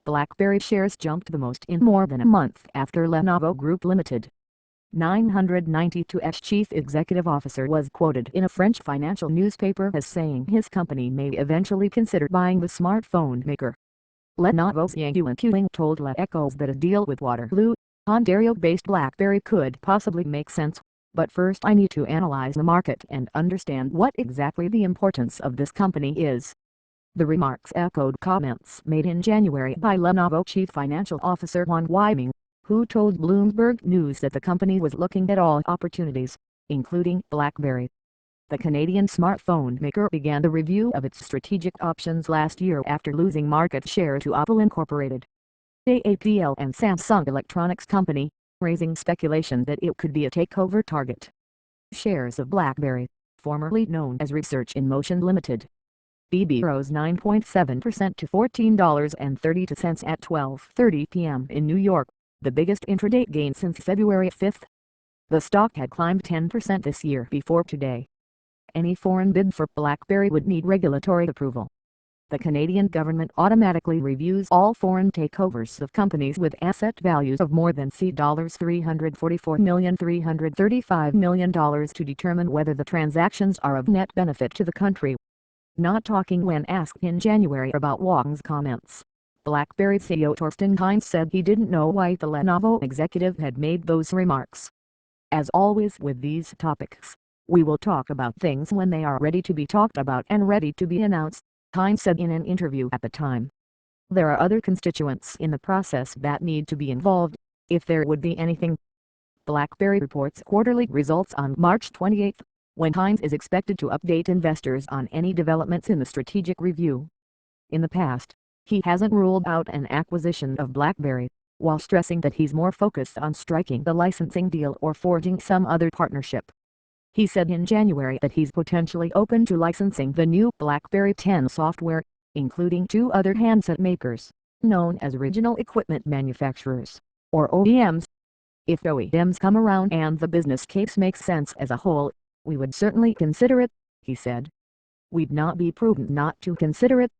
BlackBerry shares jumped the most in more than a month after Lenovo Group Limited 992's chief executive officer was quoted in a French financial newspaper as saying his company may eventually consider buying the smartphone maker. Lenovo's Yang Yuan told Le Echoes that a deal with Waterloo, Ontario-based BlackBerry could possibly make sense, but first I need to analyze the market and understand what exactly the importance of this company is. The remarks echoed comments made in January by Lenovo Chief Financial Officer Juan Wyman, who told Bloomberg News that the company was looking at all opportunities, including BlackBerry. The Canadian smartphone maker began the review of its strategic options last year after losing market share to Apple Incorporated, AAPL and Samsung Electronics Company, raising speculation that it could be a takeover target. Shares of BlackBerry, formerly known as Research in Motion Limited, BB rose 9.7% to $14.32 at 12:30 p.m. in New York, the biggest intraday gain since February 5. The stock had climbed 10% this year before today. Any foreign bid for BlackBerry would need regulatory approval. The Canadian government automatically reviews all foreign takeovers of companies with asset values of more than $344,335 million to determine whether the transactions are of net benefit to the country. Not talking when asked in January about Wang's comments, BlackBerry CEO Thorsten Heinz said he didn't know why the Lenovo executive had made those remarks. As always with these topics, we will talk about things when they are ready to be talked about and ready to be announced, Heinz said in an interview at the time. There are other constituents in the process that need to be involved, if there would be anything. BlackBerry reports quarterly results on March 28, when Heinz is expected to update investors on any developments in the strategic review. In the past, he hasn't ruled out an acquisition of BlackBerry, while stressing that he's more focused on striking the licensing deal or forging some other partnership. He said in January that he's potentially open to licensing the new BlackBerry 10 software, including 2 other handset makers, known as original equipment manufacturers, or OEMs. If OEMs come around and the business case makes sense as a whole, we would certainly consider it, he said. We'd not be prudent not to consider it,